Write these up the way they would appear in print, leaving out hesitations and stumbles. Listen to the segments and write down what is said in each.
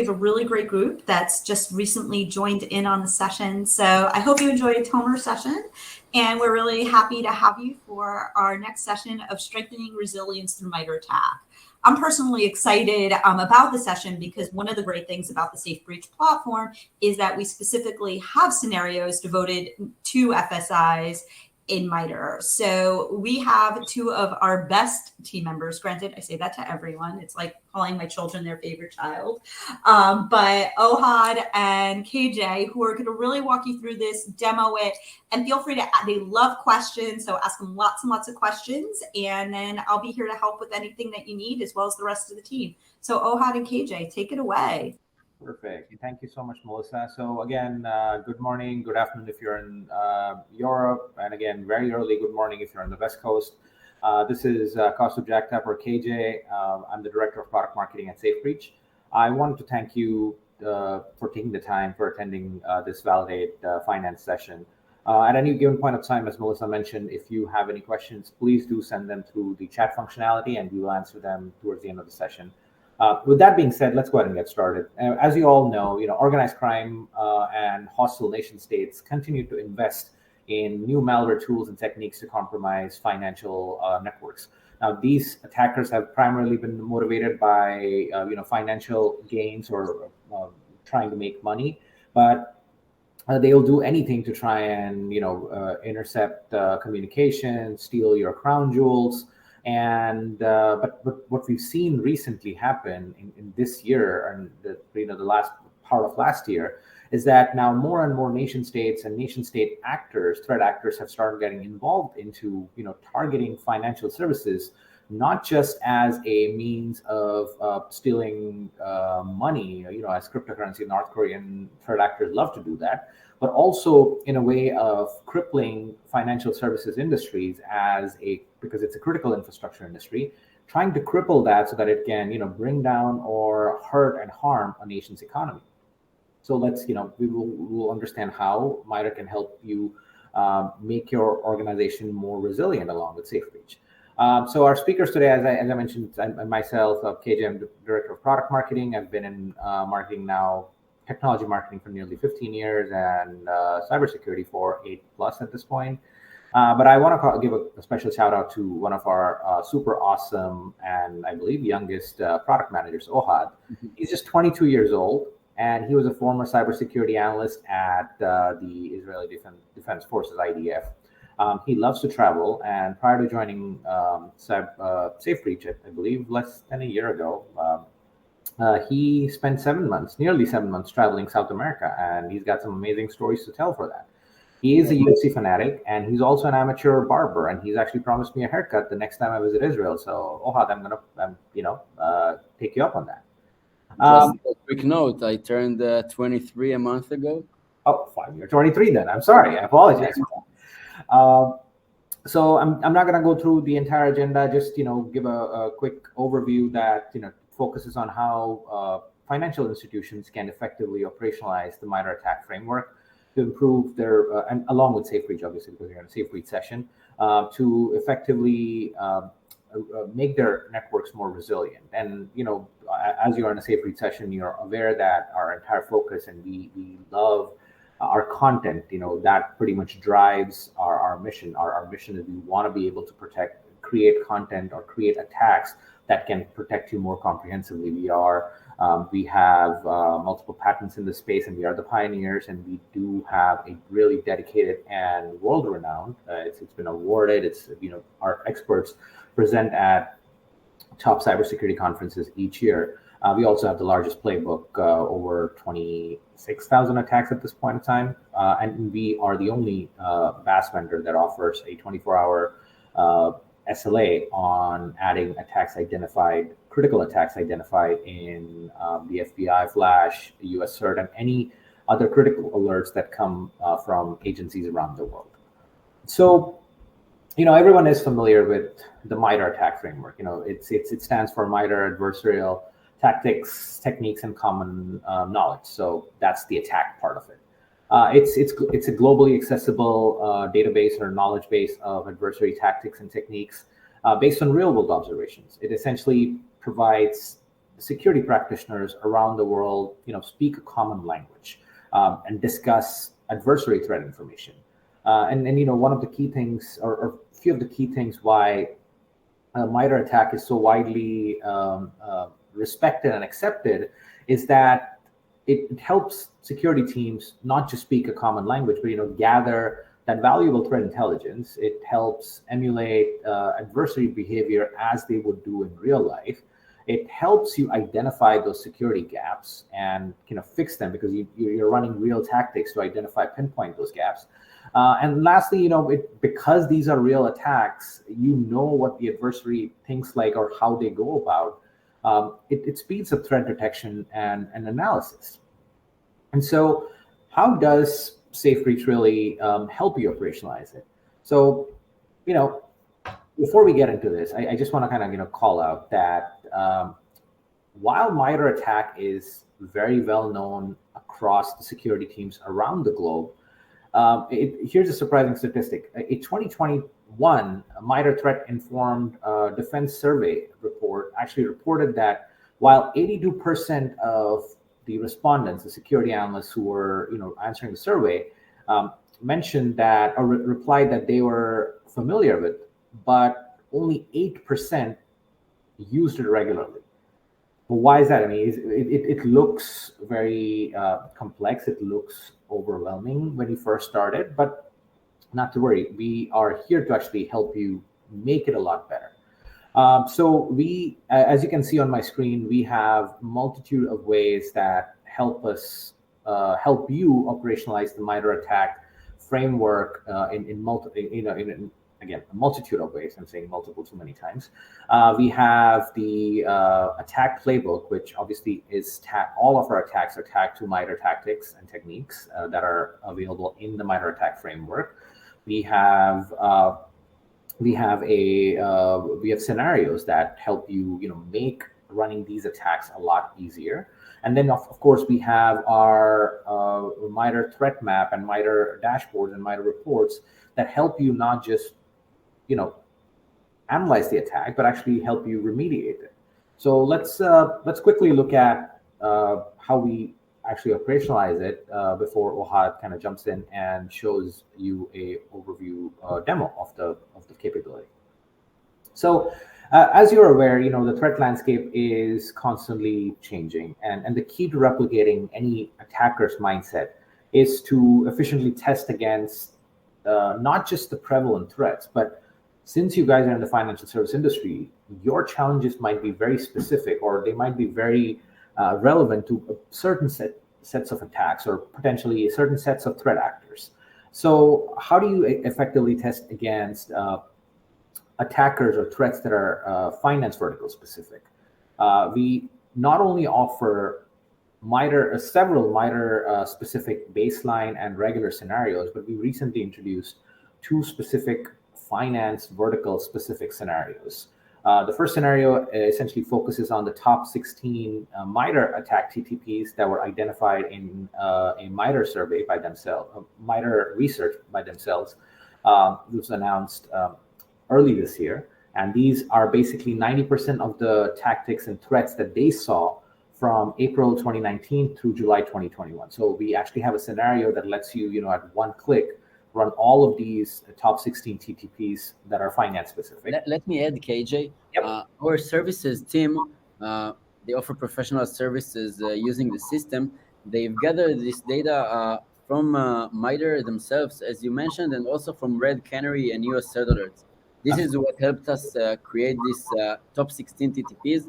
We have a really great group that's just recently joined in on the session. So I hope you enjoyed Tomer's session. And we're really happy to have you for our next session of strengthening resilience through MITRE ATT&CK. I'm personally excited about the session because one of the great things about the Safe Breach platform is that we specifically have scenarios devoted to FSIs in MITRE. So we have two of our best team members. Granted, I say that to everyone. It's like calling my children their favorite child. But Ohad and KJ, who are going to really walk you through this, demo it, and feel free to, they love questions. So ask them lots and lots of questions. And then I'll be here to help with anything that you need, as well as the rest of the team. So Ohad and KJ, take it away. Perfect. Thank you so much, Melissa. So again, good morning, good afternoon if you're in Europe, and again, very early good morning if you're on the West Coast. This is Kaustubh Jagtap, or KJ. I'm the Director of Product Marketing at SafeBreach. I wanted to thank you for taking the time for attending this Validate Finance session. At any given point of time, as Melissa mentioned, if you have any questions, please do send them through the chat functionality and we will answer them towards the end of the session. With that being said, let's go ahead and get started. As you all know, organized crime and hostile nation states continue to invest in new malware tools and techniques to compromise financial networks. Now, these attackers have primarily been motivated by financial gains or trying to make money, but they'll do anything to try and intercept communication, steal your crown jewels. And but what we've seen recently happen in this year and the last part of last year is that now more and more nation states and nation state actors, threat actors, have started getting involved into targeting financial services, not just as a means of stealing money, as cryptocurrency. North Korean threat actors love to do that, but also in a way of crippling financial services industries because it's a critical infrastructure industry, trying to cripple that so that it can, bring down or hurt and harm a nation's economy. So let's, we'll understand how MITRE can help you make your organization more resilient along with SafeBreach. So our speakers today, as I mentioned, myself, KJ, I'm the Director of Product Marketing. I've been in marketing now, technology marketing for nearly 15 years and cybersecurity for 8+ at this point. But I want to give a special shout out to one of our super awesome and I believe youngest product managers, Ohad. He's just 22 years old, and he was a former cybersecurity analyst at the Israeli Defense Forces, IDF. He loves to travel, and prior to joining SafeBreach, I believe less than a year ago, he spent nearly 7 months traveling South America, and he's got some amazing stories to tell for that. He is a UFC fanatic, and he's also an amateur barber, and he's actually promised me a haircut the next time I visit Israel. So, Ohad, I'm gonna take you up on that. Just a quick note: I turned 23 a month ago. Oh, fine, you're 23 then. I'm sorry. I apologize for that. So I'm not gonna go through the entire agenda. Just give a quick overview that focuses on how financial institutions can effectively operationalize the MITRE ATT&CK framework to improve their, and along with SafeBreach, obviously, because you're in a SafeBreach session, to effectively make their networks more resilient. And, as you're in a SafeBreach session, you're aware that our entire focus, and we love our content, that pretty much drives our mission. Our mission is we want to be able to create content or create attacks that can protect you more comprehensively. We have multiple patents in this space, and we are the pioneers, and we do have a really dedicated and world-renowned, it's been awarded, our experts present at top cybersecurity conferences each year. We also have the largest playbook, over 26,000 attacks at this point in time, and we are the only BaaS vendor that offers a 24-hour SLA on adding critical attacks identified in the FBI Flash, US CERT, and any other critical alerts that come from agencies around the world. So, everyone is familiar with the MITRE ATT&CK framework. It stands for MITRE: Adversarial Tactics, Techniques, and Common Knowledge. So that's the attack part of it. It's a globally accessible database or knowledge base of adversary tactics and techniques based on real-world observations. It essentially provides security practitioners around the world, speak a common language and discuss adversary threat information. And one of the key things, or a few of the key things why MITRE ATT&CK is so widely respected and accepted is that it helps security teams not just speak a common language, but gather that valuable threat intelligence. It helps emulate adversary behavior as they would do in real life. It helps you identify those security gaps and fix them, because you're running real tactics to pinpoint those gaps. And lastly, because these are real attacks, what the adversary thinks like or how they go about. It speeds up threat detection and analysis. And so how does SafeBreach really help you operationalize it? So, before we get into this, I just want to kind of call out that while MITRE ATT&CK is very well known across the security teams around the globe, here's a surprising statistic. A 2021 MITRE Threat Informed Defense Survey report actually reported that while 82% of the respondents, the security analysts who were answering the survey, mentioned that or replied that they were familiar with, but only 8% used it regularly. But why is that? I mean, it looks very complex. It looks overwhelming when you first started, but not to worry. We are here to actually help you make it a lot better. So we, as you can see on my screen, we have a multitude of ways that help us help you operationalize the MITRE ATT&CK framework in again, a multitude of ways. I'm saying multiple too many times. We have the attack playbook, which obviously is all of our attacks are tagged to MITRE tactics and techniques that are available in the MITRE ATT&CK framework. We have scenarios that help you make running these attacks a lot easier. And then of course we have our MITRE threat map and MITRE dashboards and MITRE reports that help you not just analyze the attack, but actually help you remediate it. So let's quickly look at how we actually operationalize it before Ohad kind of jumps in and shows you a overview demo of the capability. So as you're aware, the threat landscape is constantly changing, and the key to replicating any attacker's mindset is to efficiently test against not just the prevalent threats, but since you guys are in the financial service industry, your challenges might be very specific, or they might be very relevant to a certain sets of attacks, or potentially certain sets of threat actors. So how do you effectively test against attackers or threats that are finance vertical specific? We not only offer several MITRE specific baseline and regular scenarios, but we recently introduced 2 specific finance vertical specific scenarios. The first scenario essentially focuses on the top 16 MITRE ATT&CK TTPs that were identified in a MITRE survey by themselves, MITRE research by themselves. It was announced early this year, and these are basically 90% of the tactics and threats that they saw from April 2019 through July 2021. So we actually have a scenario that lets you, at one click, run all of these top 16 TTPs that are finance specific. Let me add, KJ. Yep. Our services team, they offer professional services using the system. They've gathered this data from MITRE themselves, as you mentioned, and also from Red Canary and US Threat Alerts. This is what helped us create these top 16 TTPs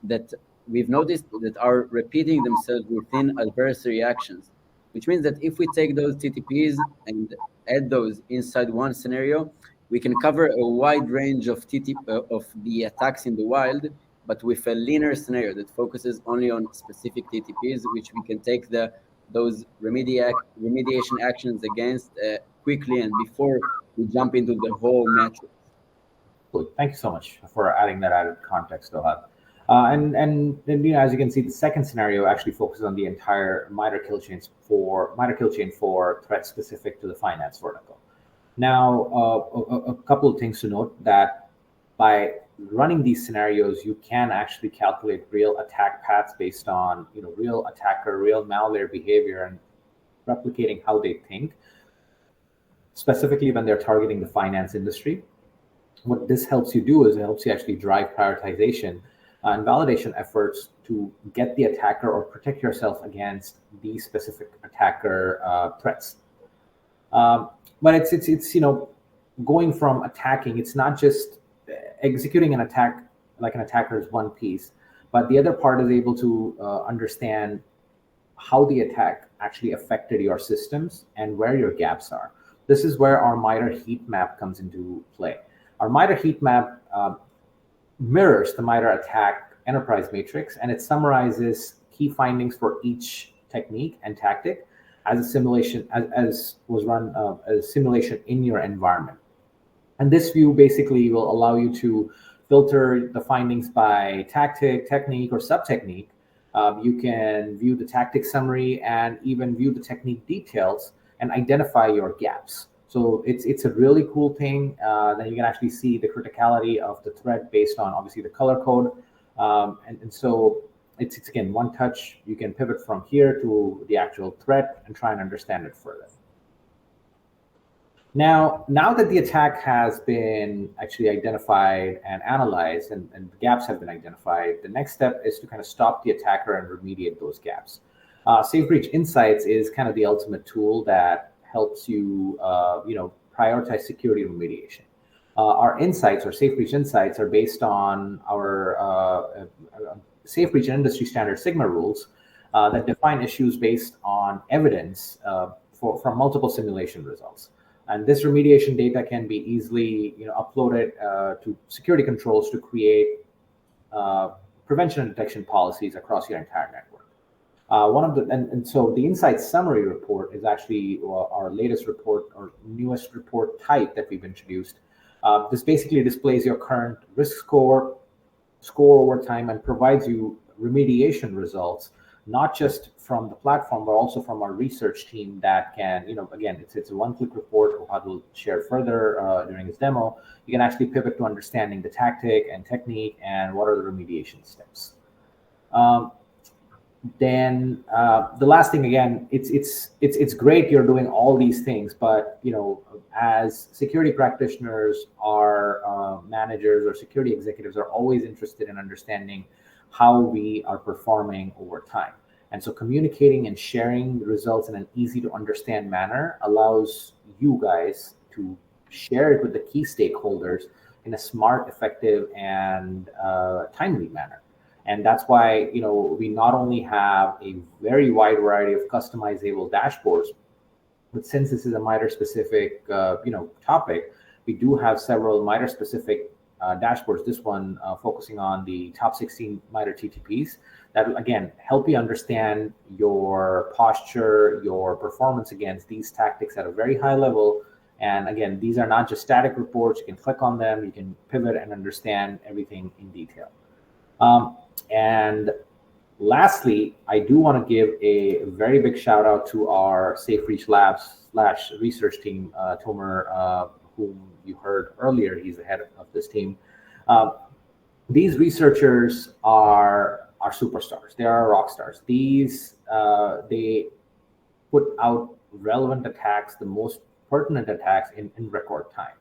that we've noticed that are repeating themselves within adversary actions, which means that if we take those TTPs and add those inside one scenario, we can cover a wide range of the attacks in the wild, but with a linear scenario that focuses only on specific TTPs, which we can take those remediation actions against quickly and before we jump into the whole matrix. Good. Thank you so much for adding that added context, Ohad. And as you can see, the second scenario actually focuses on the entire MITRE kill chain for threats specific to the finance vertical. Now, a couple of things to note: that by running these scenarios, you can actually calculate real attack paths based on real attacker, real malware behavior, and replicating how they think, specifically when they're targeting the finance industry. What this helps you do is it helps you actually drive prioritization and validation efforts to get the attacker or protect yourself against these specific attacker threats. But it's going from attacking. It's not just executing an attack like an attacker is one piece, but the other part is able to understand how the attack actually affected your systems and where your gaps are. This is where our MITRE heat map comes into play. Our MITRE heat map mirrors the MITRE ATT&CK enterprise matrix, and it summarizes key findings for each technique and tactic as a simulation, as was run as a simulation in your environment. And this view basically will allow you to filter the findings by tactic, technique, or sub-technique. You can view the tactic summary and even view the technique details and identify your gaps. So it's a really cool thing. Then you can actually see the criticality of the threat based on obviously the color code. And so it's again, one touch. You can pivot from here to the actual threat and try and understand it further. Now that the attack has been actually identified and analyzed and the gaps have been identified, the next step is to kind of stop the attacker and remediate those gaps. Safe Breach Insights is kind of the ultimate tool that helps you, prioritize security remediation. Our insights, or Safe Breach Insights, are based on our Safe Breach and industry standard Sigma rules that define issues based on evidence from multiple simulation results. And this remediation data can be easily, uploaded to security controls to create prevention and detection policies across your entire network. So the Insights Summary report is actually our latest report or newest report type that we've introduced. This basically displays your current risk score over time, and provides you remediation results, not just from the platform, but also from our research team that can, again, it's a one-click report. Ohad will share further during his demo. You can actually pivot to understanding the tactic and technique and what are the remediation steps. Then the last thing, again, it's great you're doing all these things, but as security practitioners, our managers or security executives are always interested in understanding how we are performing over time. And so communicating and sharing the results in an easy to understand manner allows you guys to share it with the key stakeholders in a smart, effective, and timely manner. And that's why, we not only have a very wide variety of customizable dashboards, but since this is a MITRE specific, topic, we do have several MITRE specific dashboards. This one focusing on the top 16 MITRE TTPs that will, again, help you understand your posture, your performance against these tactics at a very high level. And again, these are not just static reports. You can click on them, you can pivot and understand everything in detail. And lastly, I do want to give a very big shout out to our Safe Breach Labs / research team, Tomer, whom you heard earlier. He's the head of this team. These researchers are superstars. They are rock stars. They put out relevant attacks, the most pertinent attacks in record time.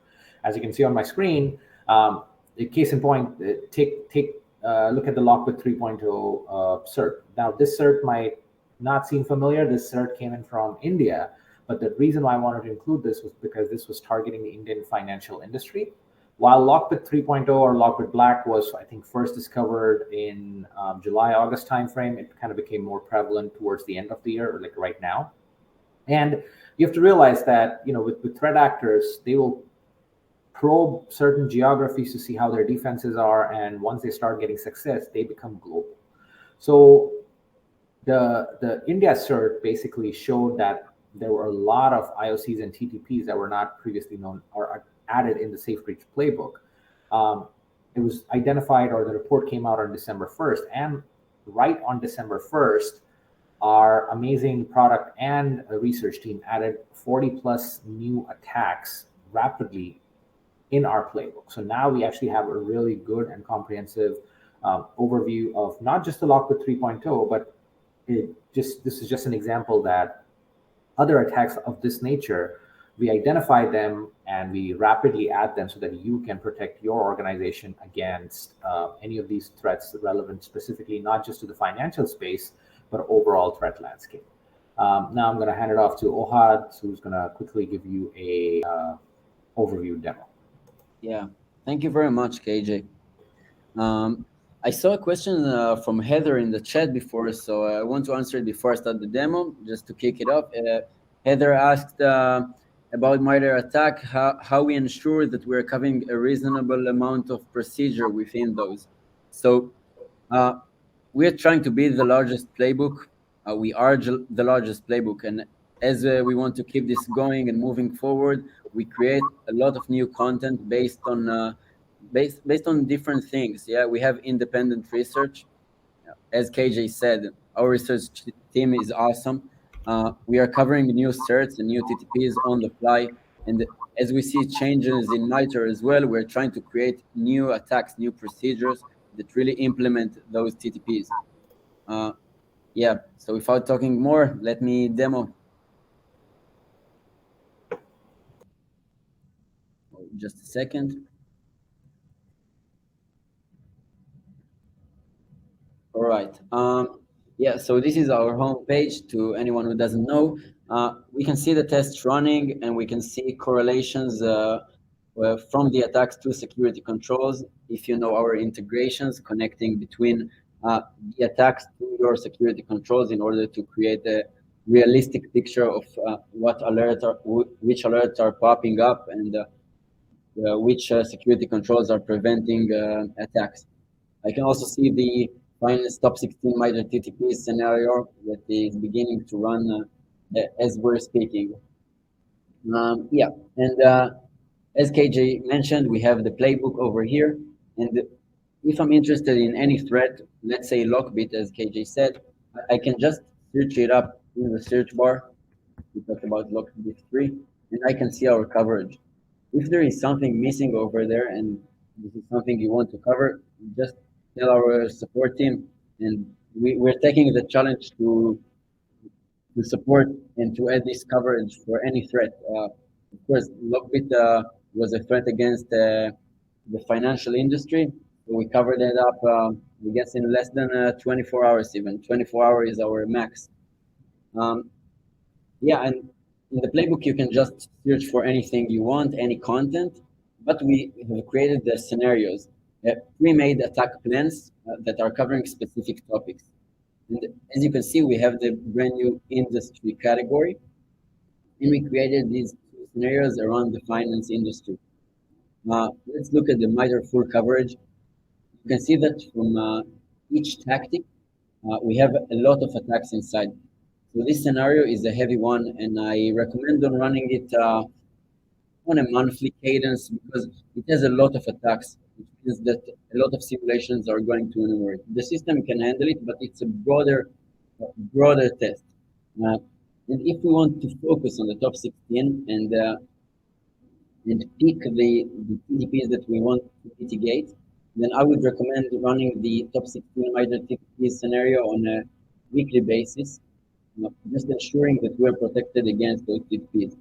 As you can see on my screen, the case in point, look at the Lockbit 3.0 cert. Now, this cert might not seem familiar. This cert came in from India, but the reason why I wanted to include this was because this was targeting the Indian financial industry. While Lockbit 3.0 or Lockbit Black was, I think, first discovered in July, August timeframe, it kind of became more prevalent towards the end of the year, or like right now. And you have to realize that, with threat actors, they will probe certain geographies to see how their defenses are, and once they start getting success, they become global. So the India cert basically showed that there were a lot of IOCs and TTPs that were not previously known or are added in the Safe Breach playbook. It was identified, or the report came out on December 1st, and right on December 1st, our amazing product and research team added 40 plus new attacks rapidly in our playbook. So now we actually have a really good and comprehensive overview of not just the Lockbit 3.0, but this is just an example that other attacks of this nature, we identify them and we rapidly add them so that you can protect your organization against any of these threats relevant specifically, not just to the financial space, but overall threat landscape. Now I'm going to hand it off to Ohad, who's going to quickly give you a overview demo. Yeah, thank you very much, KJ. I saw a question from Heather in the chat before, so I want to answer it before I start the demo, just to kick it off. Heather asked about MITRE ATT&CK, how we ensure that we're covering a reasonable amount of procedure within those. So we're trying to be the largest playbook. We are the largest playbook, and as we want to keep this going and moving forward, we create a lot of new content based on different things. Yeah, we have independent research. As KJ said, our research team is awesome. We are covering new certs and new TTPs on the fly. And as we see changes in MITRE as well, we're trying to create new attacks, new procedures that really implement those TTPs. Yeah, so without talking more, let me demo. Just a second. All right. Yeah, so this is our home page. To anyone who doesn't know, we can see the tests running, and we can see correlations from the attacks to security controls. If you know our integrations connecting between the attacks to your security controls in order to create a realistic picture of which alerts are popping up and which security controls are preventing attacks. I can also see the finance top 16 MITRE TTPs scenario that is beginning to run as we're speaking. Yeah, and as KJ mentioned, we have the playbook over here. And if I'm interested in any threat, let's say Lockbit, as KJ said, I can just search it up in the search bar. We talked about Lockbit 3, and I can see our coverage. If there is something missing over there and this is something you want to cover, just tell our support team, and we're taking the challenge to support and to add this coverage for any threat. Of course, Lockbit was a threat against the financial industry. So we covered it up, I guess, in less than 24 hours even. 24 hours is our max. Yeah, and in the playbook, you can just search for anything you want, any content, but we have created the scenarios, pre-made attack plans that are covering specific topics. And as you can see, we have the brand new industry category, and we created these two scenarios around the finance industry. Let's look at the MITRE full coverage. You can see that from each tactic, we have a lot of attacks inside. So this scenario is a heavy one, and I recommend on running it on a monthly cadence because it has a lot of attacks, which means that a lot of simulations are going to enumerate. The system can handle it, but it's a broader test. And if we want to focus on the top 16 and pick the TTPs that we want to mitigate, then I would recommend running the top 16 MITRE TTPs scenario on a weekly basis, just ensuring that we're protected against those TTPs.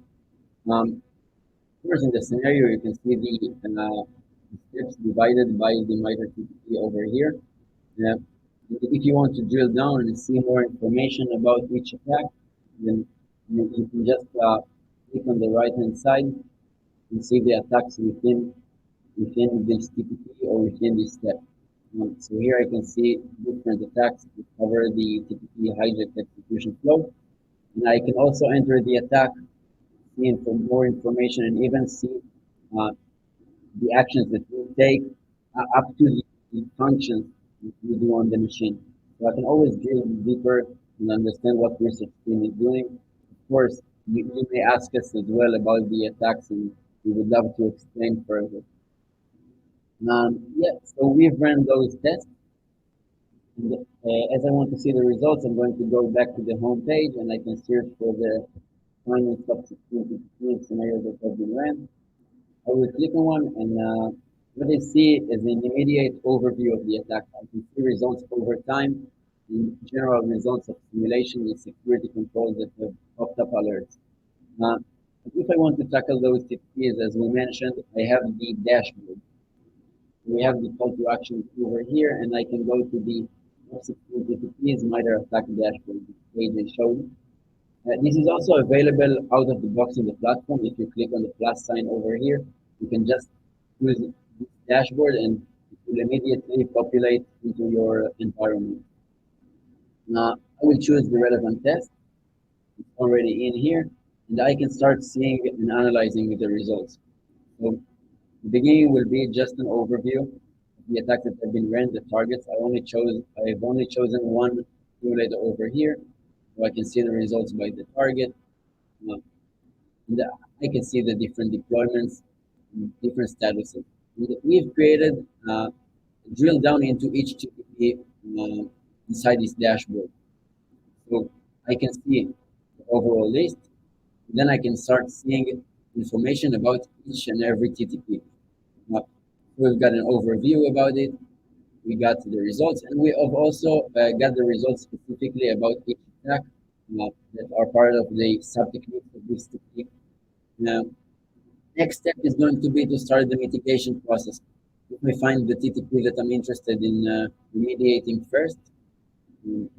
First, in the scenario, you can see the steps divided by the MITRE TTP over here. If you want to drill down and see more information about each attack, then you can just click on the right-hand side and see the attacks within this TTP or within this step. So here I can see different attacks that cover the TTP hijack execution flow. And I can also enter the attack, see for more information, and even see the actions that we take up to the functions that we do on the machine. So I can always drill deeper and understand what research team is doing. Of course, you may ask us as well about the attacks, and we would love to explain further. Yeah, so we've run those tests. And, as I want to see the results, I'm going to go back to the home page, and I can search for the final top 16 scenarios that have been ran. I will click on one, and what I see is an immediate overview of the attack. I can see results over time, the general results of simulation and security controls that have popped up alerts. Uh, if I want to tackle those TPs, as we mentioned, I have the dashboard. We have the call to action over here, and I can go to the security TPs MITRE ATT&CK dashboard page I showed. This is also available out of the box in the platform. If you click on the plus sign over here, you can just use this dashboard and it will immediately populate into your environment. Now, I will choose the relevant test. It's already in here, and I can start seeing and analyzing the results. So the beginning will be just an overview of the attacks that have been ran, the targets. I've only chosen one simulator over here, so I can see the results by the target. Uh, and I can see the different deployments, different statuses. We've created drill down into each TTP inside this dashboard. So I can see the overall list. Then I can start seeing information about each and every TTP. We've got an overview about it. We got the results, and we have also got the results specifically about each attack that are part of the sub-techniques of this technique. Now, next step is going to be to start the mitigation process. If I find the TTP that I'm interested in remediating first,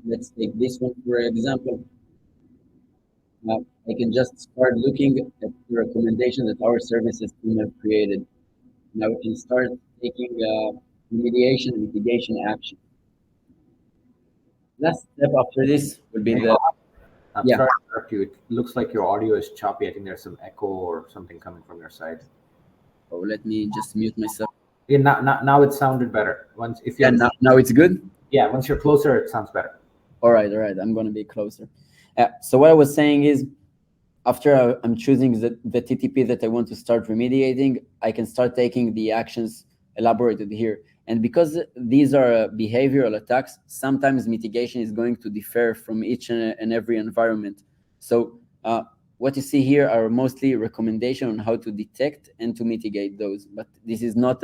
let's take this one for example. I can just start looking at the recommendation that our services team have created. Now we can start taking remediation and mitigation action. Last step after this would be the I'm sorry to interrupt you. It looks like your audio is choppy. I think there's some echo or something coming from your side. Oh, let me just mute myself. Yeah, now it sounded better. Once if you're now it's good. Yeah, once you're closer, it sounds better. All right. I'm going to be closer. So what I was saying is, after I'm choosing the TTP that I want to start remediating, I can start taking the actions elaborated here. And because these are behavioral attacks, sometimes mitigation is going to differ from each and every environment. So what you see here are mostly recommendations on how to detect and to mitigate those. But this is not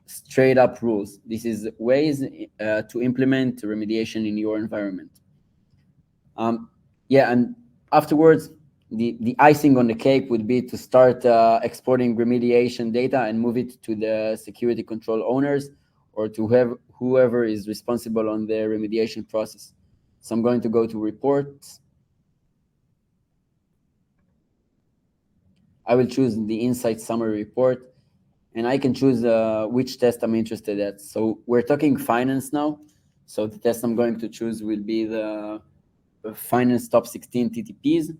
straight up rules. This is ways to implement remediation in your environment. And afterwards, the icing on the cake would be to start exporting remediation data and move it to the security control owners or to whoever is responsible on the remediation process. So I'm going to go to reports. I will choose the insight summary report, and I can choose which test I'm interested at. So we're talking finance now. So the test I'm going to choose will be the finance top 16 TTPs.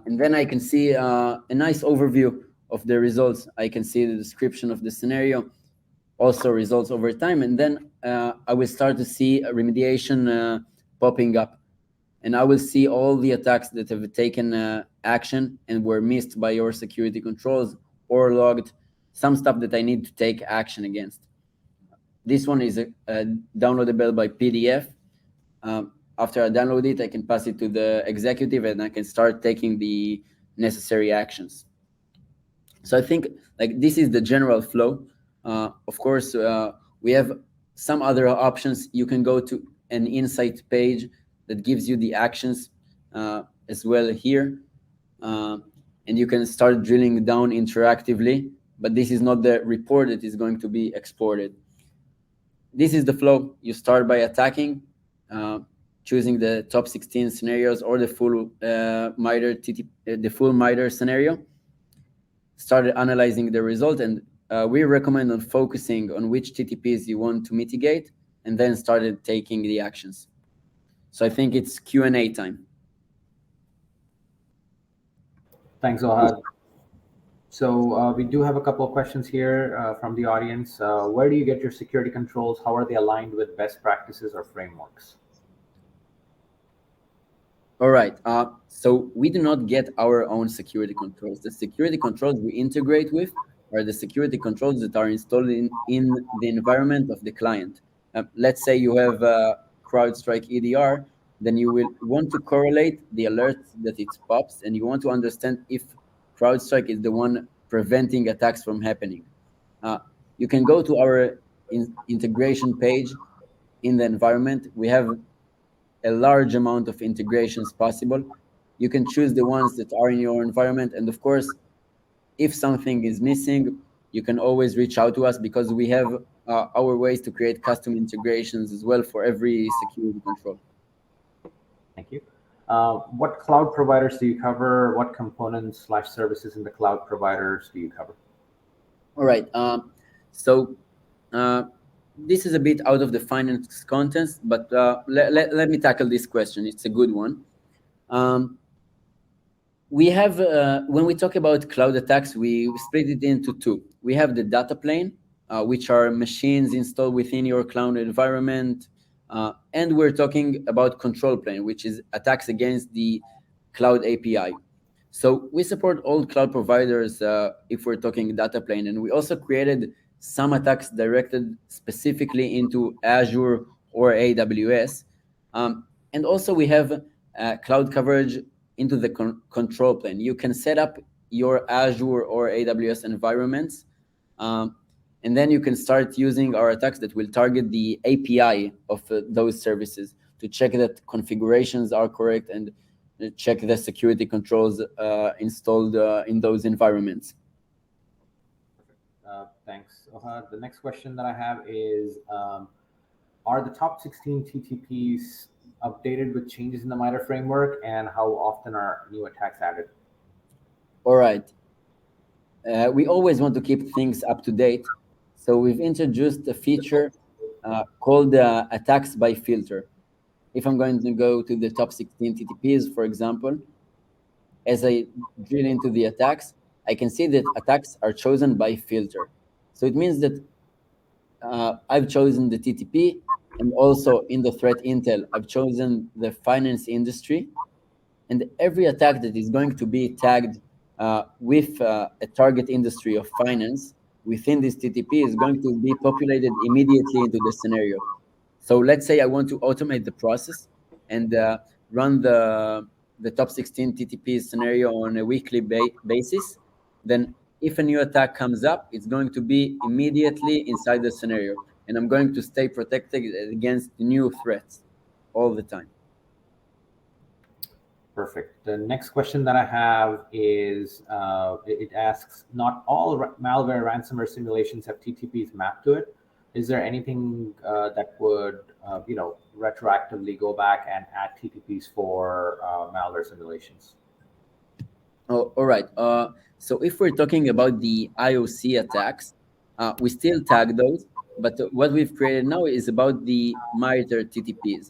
And then I can see a nice overview of the results. I can see the description of the scenario, also results over time. And then I will start to see a remediation popping up. And I will see all the attacks that have taken action and were missed by your security controls or logged, some stuff that I need to take action against. This one is downloadable by PDF. After I download it, I can pass it to the executive and I can start taking the necessary actions. So I think like this is the general flow. Of course, we have some other options. You can go to an insight page that gives you the actions as well here. And you can start drilling down interactively, but this is not the report that is going to be exported. This is the flow. You start by attacking, choosing the top 16 scenarios or the full MITRE scenario. Started analyzing the result, and we recommend on focusing on which TTPs you want to mitigate, and then started taking the actions. So I think it's Q&A time. Thanks, Ohad. So we do have a couple of questions here from the audience. Where do you get your security controls? How are they aligned with best practices or frameworks? All right. So we do not get our own security controls. The security controls we integrate with are the security controls that are installed in the environment of the client. Let's say you have CrowdStrike EDR. then you will want to correlate the alerts that it pops, and you want to understand if CrowdStrike is the one preventing attacks from happening. You can go to our integration page in the environment. We have a large amount of integrations possible. You can choose the ones that are in your environment. And of course, if something is missing, you can always reach out to us, because we have our ways to create custom integrations as well for every security control. Thank you. What cloud providers do you cover? What components/services in the cloud providers do you cover? All right. So this is a bit out of the finance context, but let me tackle this question. It's a good one. We have, when we talk about cloud attacks, we split it into two. We have the data plane, which are machines installed within your cloud environment. And we're talking about control plane, which is attacks against the cloud API. So we support all cloud providers if we're talking data plane. And we also created some attacks directed specifically into Azure or AWS. And also we have cloud coverage into the control plane. You can set up your Azure or AWS environments, and then you can start using our attacks that will target the API of those services to check that configurations are correct and check the security controls installed in those environments. Thanks, Ohad. The next question that I have is, are the top 16 TTPs updated with changes in the MITRE framework, and how often are new attacks added? All right. We always want to keep things up to date. So we've introduced a feature called attacks by filter. If I'm going to go to the top 16 TTPs, for example, as I drill into the attacks, I can see that attacks are chosen by filter. So it means that I've chosen the TTP, and also in the threat intel, I've chosen the finance industry. And every attack that is going to be tagged with a target industry of finance within this TTP is going to be populated immediately into the scenario. So let's say I want to automate the process and run the top 16 TTP scenario on a weekly basis. Then if a new attack comes up, it's going to be immediately inside the scenario. And I'm going to stay protected against new threats all the time. Perfect. The next question that I have is, it asks, not all malware ransomware simulations have TTPs mapped to it. Is there anything that would, retroactively go back and add TTPs for malware simulations? Oh, all right. So if we're talking about the IOC attacks, we still tag those, but what we've created now is about the MITRE TTPs.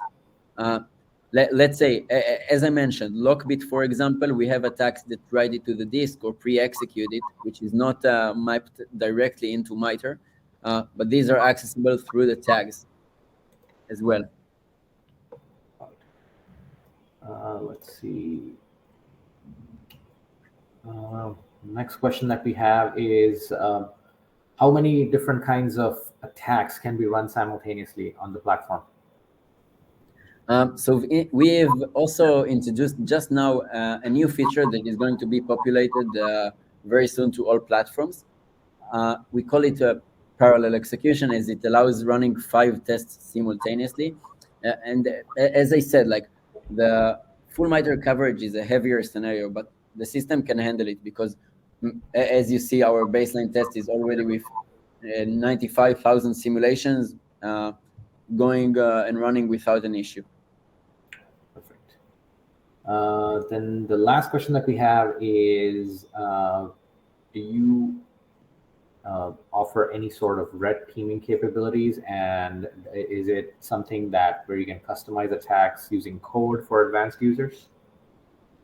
Let's say, as I mentioned, Lockbit, for example, we have attacks that write it to the disk or pre-execute it, which is not mapped directly into MITRE, but these are accessible through the tags as well. Let's see. Next question that we have is, how many different kinds of attacks can be run simultaneously on the platform? So we have also introduced just now a new feature that is going to be populated very soon to all platforms. We call it a parallel execution, as it allows running 5 tests simultaneously. And as I said, like, the full MITRE coverage is a heavier scenario, but the system can handle it because, as you see, our baseline test is already with 95,000 simulations going and running without an issue. Perfect. Then the last question that we have is, do you offer any sort of red teaming capabilities, and is it something that where you can customize attacks using code for advanced users?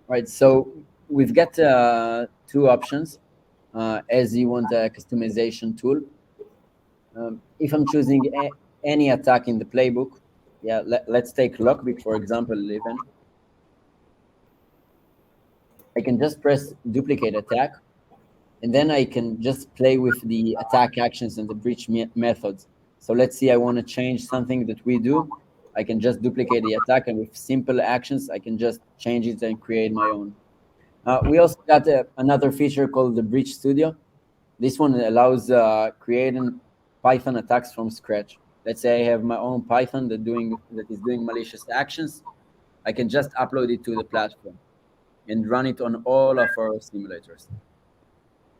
Right. So we've got 2 options as you want a customization tool. If I'm choosing any attack in the playbook, yeah, let's take Lockbit, for example, even. I can just press duplicate attack, and then I can just play with the attack actions and the breach methods. So let's see, I want to change something that we do. I can just duplicate the attack, and with simple actions, I can just change it and create my own. We also got another feature called the Breach Studio. This one allows creating Python attacks from scratch. Let's say I have my own Python that is doing malicious actions. I can just upload it to the platform and run it on all of our simulators.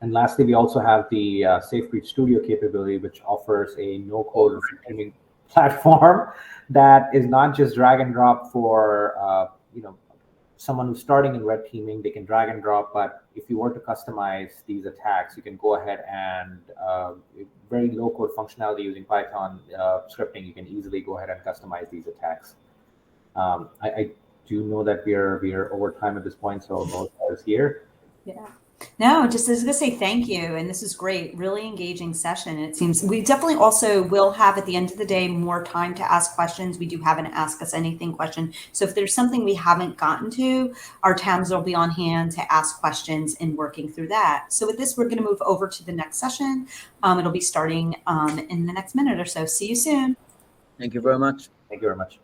And lastly, we also have the SafeBreach Studio capability, which offers a no-code streaming platform that is not just drag and drop for someone who's starting in red teaming. They can drag and drop, but if you were to customize these attacks, you can go ahead and very low-code functionality using Python scripting. You can easily go ahead and customize these attacks. I do know that we are over time at this point, so Melissa is here. Yeah. No, just as I was going to say thank you. And this is great, really engaging session. It seems we definitely also will have at the end of the day more time to ask questions. We do have an Ask Us Anything question. So if there's something we haven't gotten to, our TAMs will be on hand to ask questions and working through that. So with this, we're going to move over to the next session. It'll be starting in the next minute or so. See you soon. Thank you very much. Thank you very much.